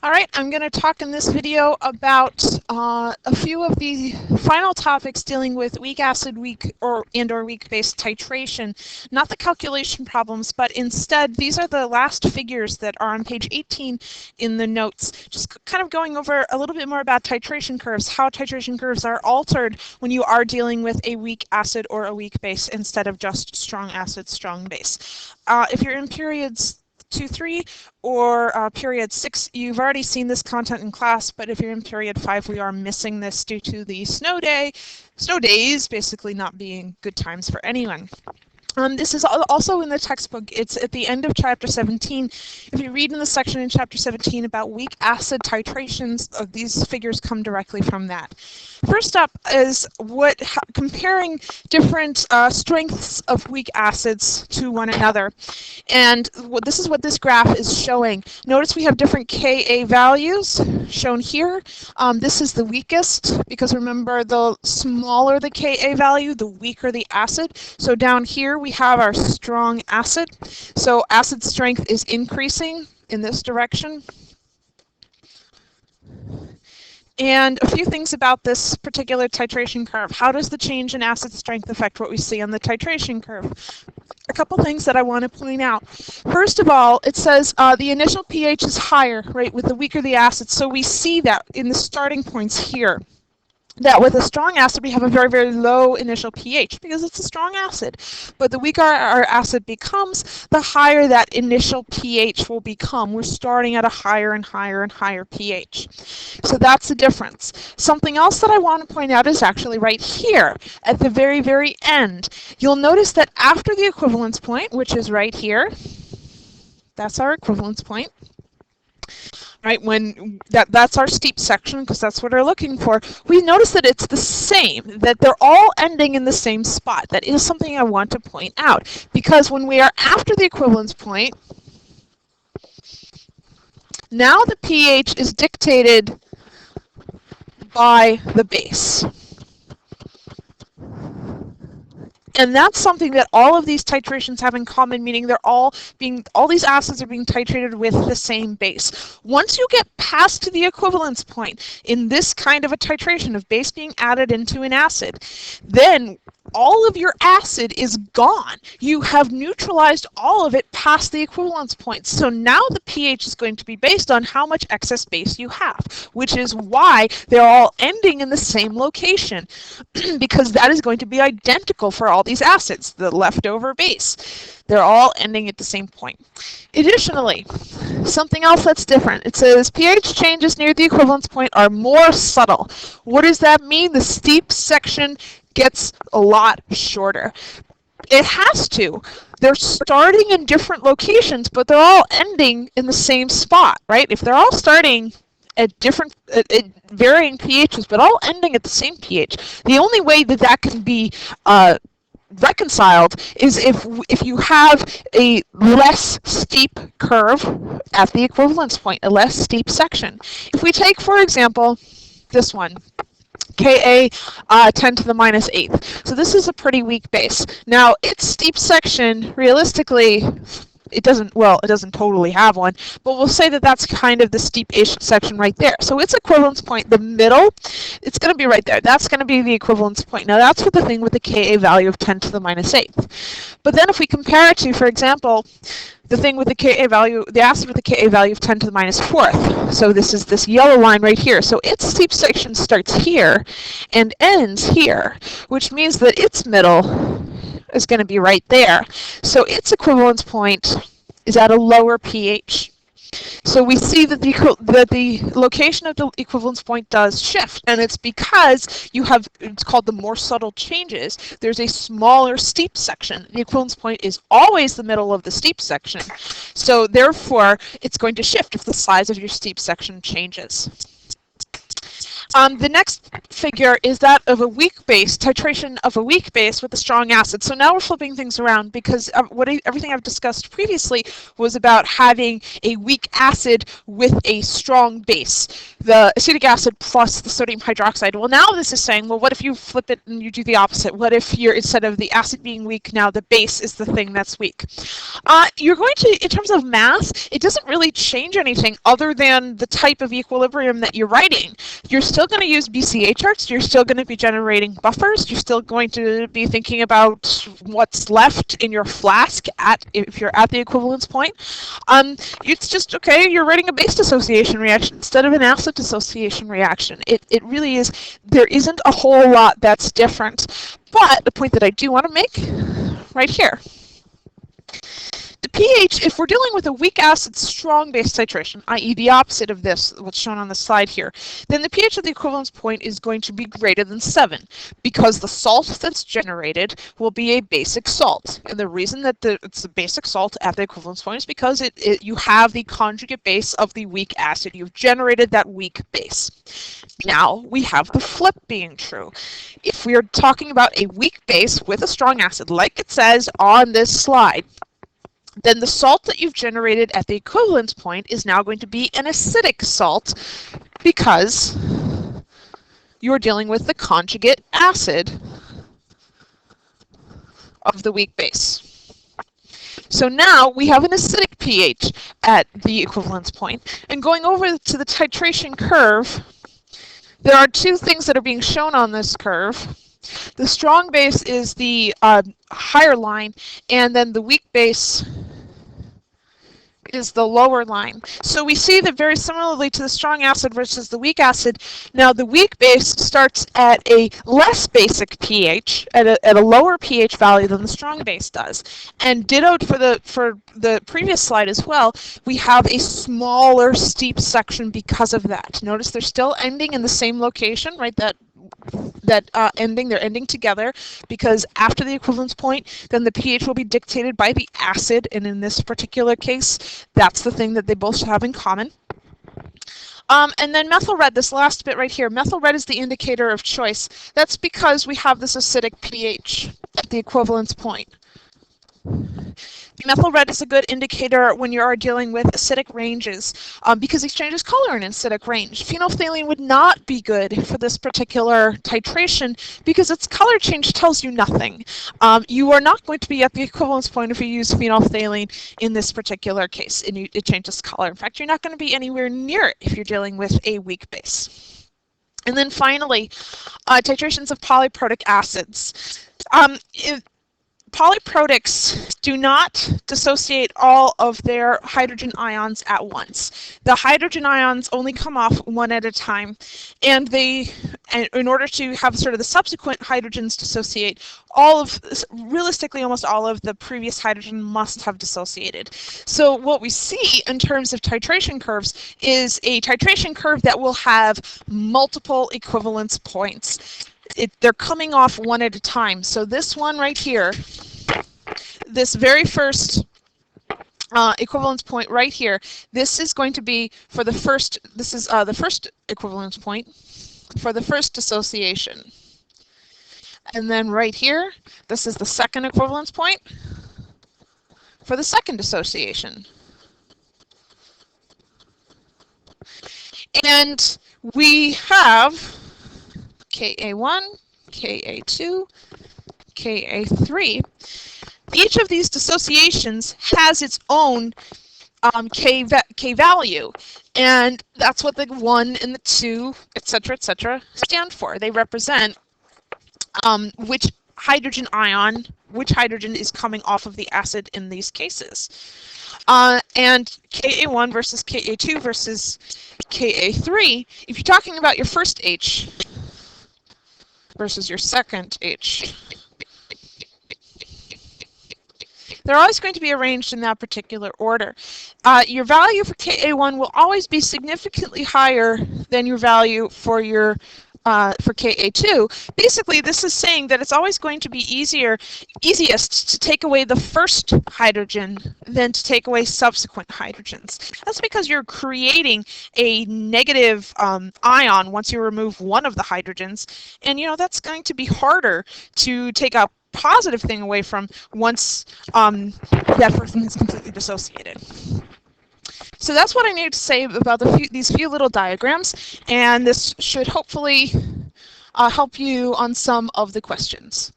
All right, I'm going to talk in this video about a few of the final topics dealing with weak acid, weak or weak base titration. Not the calculation problems, but instead these are the last figures that are on page 18 in the notes. Just kind of going over a little bit more about titration curves, how titration curves are altered when you are dealing with a weak acid or a weak base instead of just strong acid, strong base. If you're in periods 2, 3, or period 6, you've already seen this content in class, but if you're in period 5, we are missing this due to the snow days basically not being good times for anyone. This is also in the textbook. It's at the end of chapter 17. If you read in the section in chapter 17 about weak acid titrations, these figures come directly from that. First up is comparing different strengths of weak acids to one another. And this is what this graph is showing. Notice we have different Ka values shown here. This is the weakest, because remember, the smaller the Ka value, the weaker the acid. So down here we have our strong acid. So acid strength is increasing in this direction. And a few things about this particular titration curve. How does the change in acid strength affect what we see on the titration curve? A couple things that I want to point out. First of all, it says the initial pH is higher, right, with the weaker the acid. So we see that in the starting points here, that with a strong acid we have a very, very low initial pH because it's a strong acid. But the weaker our acid becomes, the higher that initial pH will become. We're starting at a higher and higher and higher pH. So that's the difference. Something else that I want to point out is actually right here at the very, very end. You'll notice that after the equivalence point, which is right here, that's our equivalence point. Right, when that's our steep section, because that's what we're looking for, we notice that it's the same, that they're all ending in the same spot. That is something I want to point out, because when we are after the equivalence point, now the pH is dictated by the base. And that's something that all of these titrations have in common, meaning all these acids are being titrated with the same base. Once you get past to the equivalence point in this kind of a titration of base being added into an acid, then all of your acid is gone. You have neutralized all of it past the equivalence point. So now the pH is going to be based on how much excess base you have, which is why they're all ending in the same location, because that is going to be identical for all these acids, the leftover base. They're all ending at the same point. Additionally, something else that's different. It says pH changes near the equivalence point are more subtle. What does that mean? The steep section gets a lot shorter. It has to. They're starting in different locations, but they're all ending in the same spot, right? If they're all starting at varying pHs, but all ending at the same pH, the only way that that can be reconciled is if you have a less steep curve at the equivalence point, a less steep section. If we take, for example, this one, Ka 10 to the minus 8th. So this is a pretty weak base. Now, its steep section, realistically, it doesn't totally have one, but we'll say that that's kind of the steep-ish section right there. So its equivalence point, the middle, it's going to be right there. That's going to be the equivalence point. Now, that's the thing with the Ka value of 10 to the minus 8th. But then if we compare it to, for example, the thing with the Ka value, the acid with the Ka value of 10 to the minus 4th. So this is this yellow line right here. So its steep section starts here and ends here, which means that its middle is going to be right there. So its equivalence point is at a lower pH. So we see that the location of the equivalence point does shift, and it's because you have, it's called the more subtle changes. There's a smaller steep section. The equivalence point is always the middle of the steep section. So therefore, it's going to shift if the size of your steep section changes. The next figure is that of a weak base, titration of a weak base with a strong acid. So now we're flipping things around because everything I've discussed previously was about having a weak acid with a strong base, the acetic acid plus the sodium hydroxide. Well, now this is saying, well, what if you flip it and you do the opposite? What if you're, instead of the acid being weak, now the base is the thing that's weak? You're going to, in terms of math, it doesn't really change anything other than the type of equilibrium that you're writing. You're still going to use BCA charts, you're still going to be generating buffers, you're still going to be thinking about what's left in your flask if you're at the equivalence point. It's just, okay, you're writing a base dissociation reaction instead of an acid dissociation reaction. It really is, there isn't a whole lot that's different. But the point that I do want to make right here, the pH, if we're dealing with a weak acid strong base titration, i.e. the opposite of this, what's shown on the slide here, then the pH of the equivalence point is going to be greater than 7 because the salt that's generated will be a basic salt. And the reason that it's a basic salt at the equivalence point is because you have the conjugate base of the weak acid. You've generated that weak base. Now we have the flip being true. If we are talking about a weak base with a strong acid, like it says on this slide, then the salt that you've generated at the equivalence point is now going to be an acidic salt because you're dealing with the conjugate acid of the weak base. So now we have an acidic pH at the equivalence point. And going over to the titration curve, there are two things that are being shown on this curve. The strong base is the higher line, and then the weak base is the lower line. So we see that very similarly to the strong acid versus the weak acid, now the weak base starts at a less basic pH, at a lower pH value than the strong base does. And ditto for the previous slide as well, we have a smaller steep section because of that. Notice they're still ending in the same location, right? They're ending together because after the equivalence point, then the pH will be dictated by the acid, and in this particular case, that's the thing that they both have in common. And then methyl red, this last bit right here, methyl red is the indicator of choice. That's because we have this acidic pH at the equivalence point. Methyl red is a good indicator when you are dealing with acidic ranges because it changes color in an acidic range. Phenolphthalein would not be good for this particular titration because its color change tells you nothing. You are not going to be at the equivalence point if you use phenolphthalein in this particular case and it changes color. In fact, you're not going to be anywhere near it if you're dealing with a weak base. And then finally, titrations of polyprotic acids. Polyprotics do not dissociate all of their hydrogen ions at once. The hydrogen ions only come off one at a time, and in order to have sort of the subsequent hydrogens dissociate, realistically almost all of the previous hydrogen must have dissociated. So what we see in terms of titration curves is a titration curve that will have multiple equivalence points. They're coming off one at a time. So this one right here, this very first equivalence point right here, this is going to be for the first, this is the first equivalence point for the first dissociation. And then right here, this is the second equivalence point for the second dissociation. And we have Ka1, Ka2, Ka3. Each of these dissociations has its own K value, and that's what the 1 and the 2, etc., stand for. They represent which hydrogen is coming off of the acid in these cases. And Ka1 versus Ka2 versus Ka3, if you're talking about your first H versus your second H, they're always going to be arranged in that particular order. Your value for Ka1 will always be significantly higher than your value for your for Ka2, basically this is saying that it's always going to be easiest to take away the first hydrogen than to take away subsequent hydrogens. That's because you're creating a negative ion once you remove one of the hydrogens, and that's going to be harder to take a positive thing away from once that first thing is completely dissociated. So that's what I need to say about these few little diagrams, and this should hopefully help you on some of the questions.